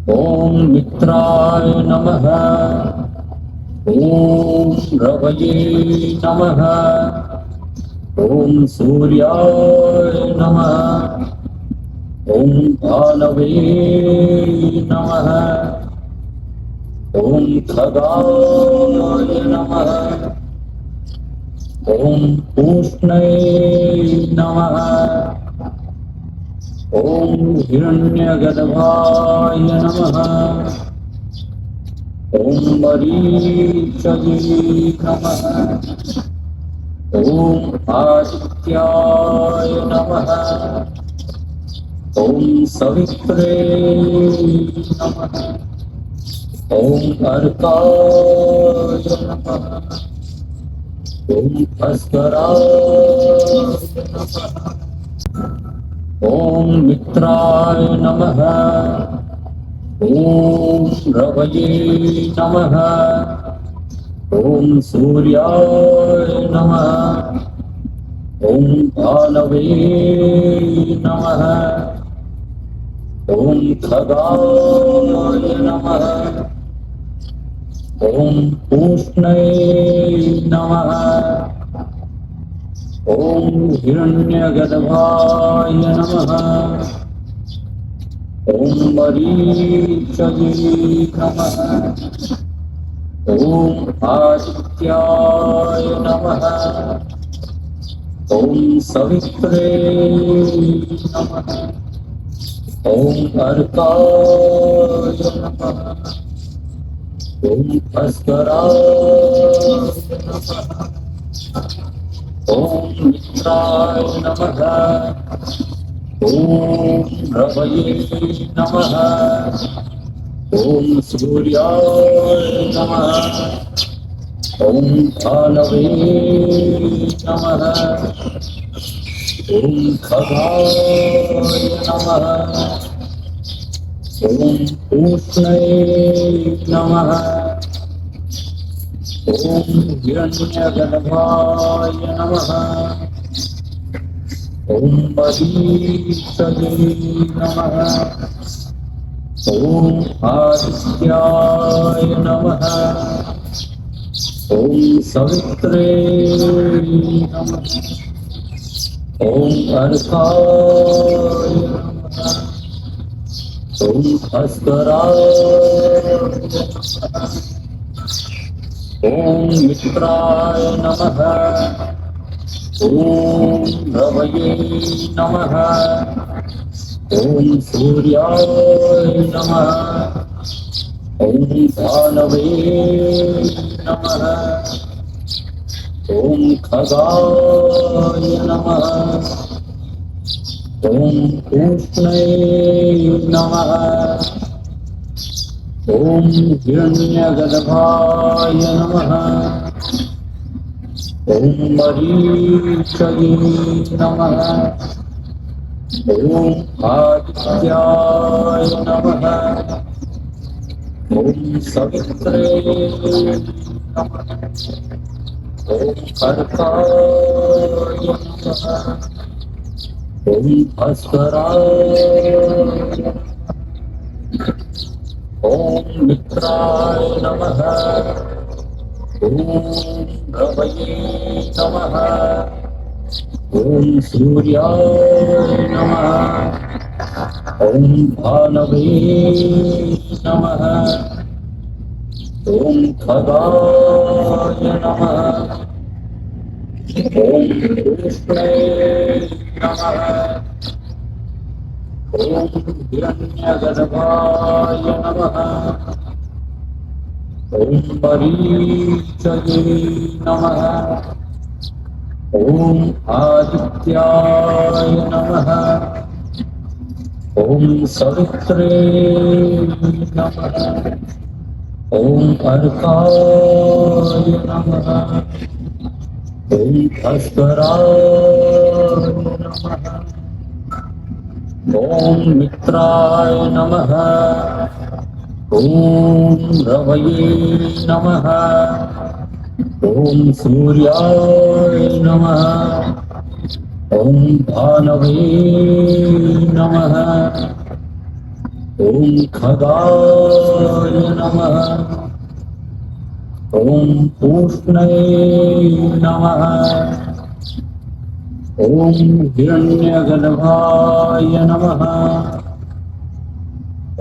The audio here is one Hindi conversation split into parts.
ॐ मित्राय नमः। ॐ रवये नमः। ॐ सूर्याय नमः। ॐ भानवे नमः। ॐ खगाय नमः। ॐ पूष्णये नमः। ॐ हिरण्यगर्भाय नमः। ॐ मरीचये नमः। ॐ आदित्याय नमः। ॐ सवित्रे नमः। ॐ अर्काय नमः। ॐ भास्कराय नमः। ॐ मित्राय नमः। ॐ रवये नमः। ॐ सूर्याय नमः। ॐ भानवे नमः। ॐ खगाय नमः। ॐ पूष्णये नमः। ॐ हिरण्यगर्भाय नमः। ॐ मरीचये नमः। ॐ आदित्याय नमः। ॐ सवित्रे नमः। ॐ अर्काय नमः। ॐ भास्कराय नमः। ॐ मित्राय नमः। ॐ रवये नमः। ॐ सूर्याय नमः। ॐ भानवे नमः। ॐ खगाय नमः। ॐ पूष्णये नमः। ॐ हिरण्यगर्भाय नमः। ॐ मरीचये नमः। ॐ आदित्याय नमः। ॐ सवित्रे नमः। ॐ अर्काय नमः। ॐ भास्कराय नमः। ॐ मित्राय नमः। ॐ रवये नमः। ॐ सूर्याय नमः। ॐ भानवे नमः। ॐ खगाय नमः। ॐ पूष्णये नमः। ॐ हिरण्यगर्भाय नमः। ॐ मरीचये नमः। ॐ आदित्याय नमः। ॐ सवित्रे नमः। ॐ अर्काय नमः। ॐ भास्कराय ॐ मित्राय नमः। ॐ रवये नमः। ॐ सूर्याय नमः। ॐ भानवे नमः। ॐ खगाय नमः। ॐ कृष्णे नमः। ॐ हिरण्यगर्भाय नमः। ॐ मरीचये नमः। ॐ आदित्याय नमः। ॐ सवित्रे नमः। ॐ अर्काय नमः। ॐ भास्कराय नमः। ॐ मित्राय नमः। ॐ रवये नमः। ॐ सूर्याय नमः। ॐ भानवे नमः। ॐ खगाय नमः। ॐ पूष्णये नमः। ॐ हिरण्यगर्भाय नमः।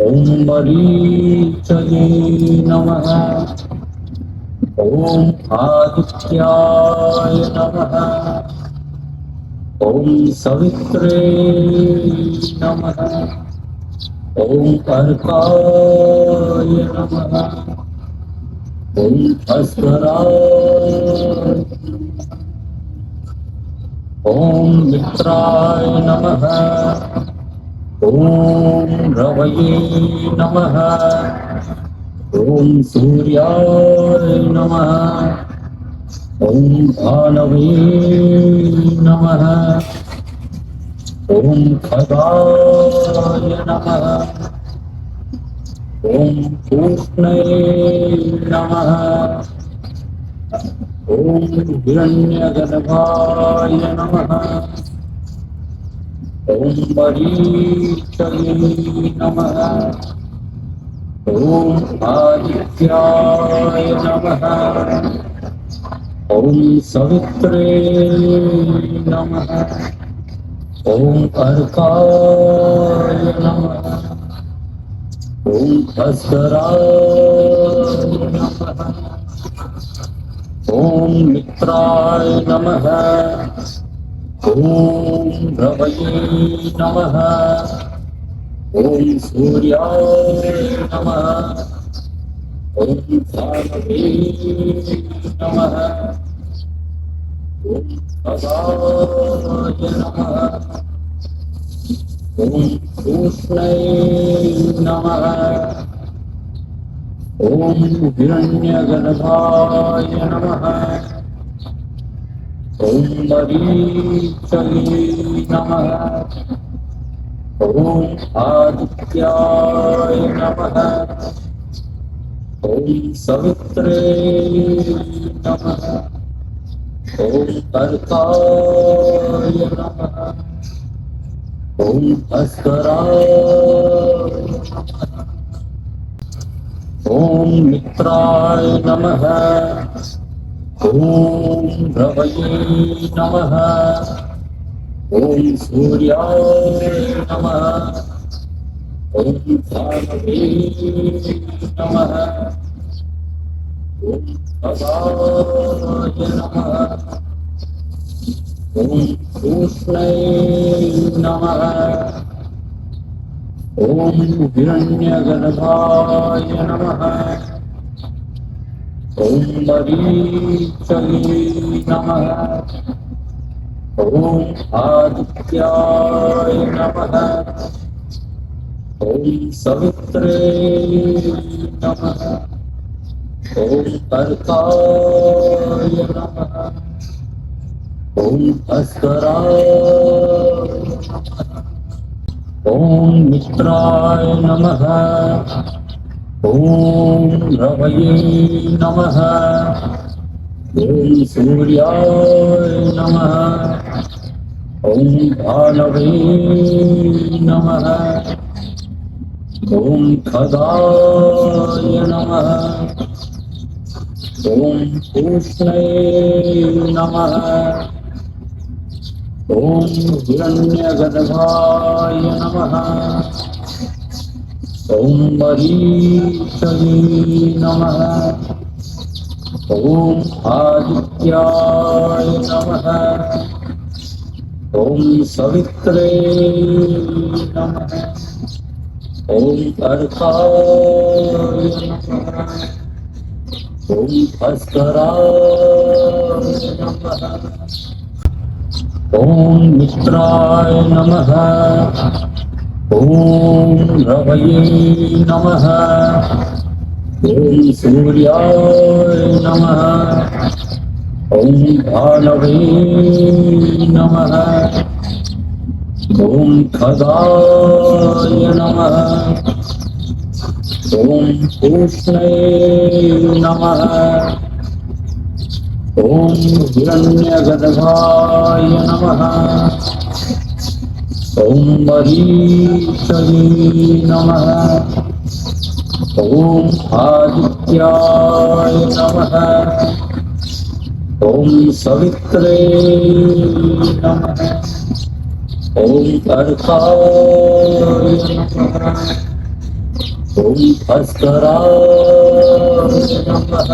ॐ मरीचये नमः। ॐ आदित्याय नमः। ॐ सवित्रे नमः। ॐ अर्काय नमः। ॐ भास्कराय। ॐ मित्राय नमः। ॐ रवये नमः। ॐ सूर्याय नमः। ॐ भानवे नमः। ॐ खगाय नमः। ॐ पूष्णये नमः। ॐ हिरण्यगर्भाय नमः। ॐ मरीचये नमः। ॐ आदित्याय नमः। ॐ सवित्रे नमः। ॐ अर्काय नमः। ॐ भास्कराय नमः। ॐ मित्राय नमः। ॐ रवये नमः। ॐ सूर्याय नमः। ॐ भानवे नमः। ॐ खगाय नमः। ॐ पूष्णये नमः। ॐ हिरण्यगर्भाय नमः। ॐ मरीचये नमः। ॐ आदित्याय नमः। ॐ सवित्रे नमः। ॐ अर्काय नमः। ॐ भास्कराय नमः। ॐ मित्राय नमः। ॐ रवये नमः। ॐ सूर्याय नमः। ॐ भानवे नमः। ॐ खगाय नमः। ॐ पूष्णये नमः। ॐ हिरण्यगर्भाय नमः। ॐ मरीचये नमः। ॐ आदित्याय नमः। ॐ सवित्रे नमः। ॐ अर्काय नमः। ॐ भास्कराय नमः। ॐ मित्राय नमः। ॐ रवये नमः। ॐ सूर्याय नमः। ॐ भानवे नमः। ॐ खगाय नमः। ॐ पूष्णये नमः। ॐ हिरण्यगर्भाय नमः। ॐ मरीचये नमः। ॐ आदित्याय नमः। ॐ सवित्रे नमः। ॐ अर्काय नमः। ॐ भास्कराय नमः। ॐ मित्राय नमः। ॐ रवये नमः। ॐ सूर्याय नमः। ॐ भानवे नमः। ॐ खगाय नमः। ॐ पूष्णये नमः। ॐ हिरण्यगर्भाय नमः। ॐ मरीचये नमः। ॐ आदित्याय नमः। ॐ सवित्रे नमः। ॐ अर्काय नमः। ॐ भास्कराय नमः।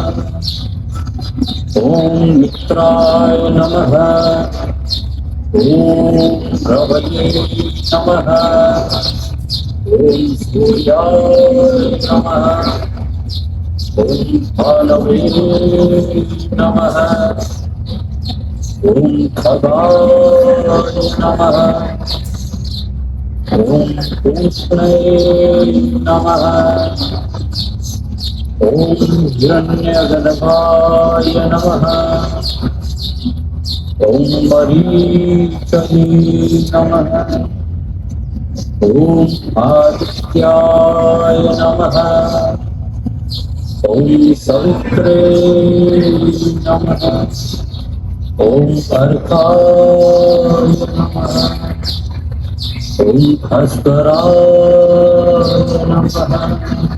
ॐ मित्राय नमः। ॐ रवये नमः। ॐ सूर्याय नमः। ॐ भानवे नमः। ॐ खगाय नमः। ॐ कृष्णे नमः। ॐ हिरण्यगर्भाय नमः। ॐ मरीचये नमः। ॐ आदित्याय नमः। ॐ सवित्रे नमः। ॐ अर्काय नमः। ॐ भास्कराय नमः।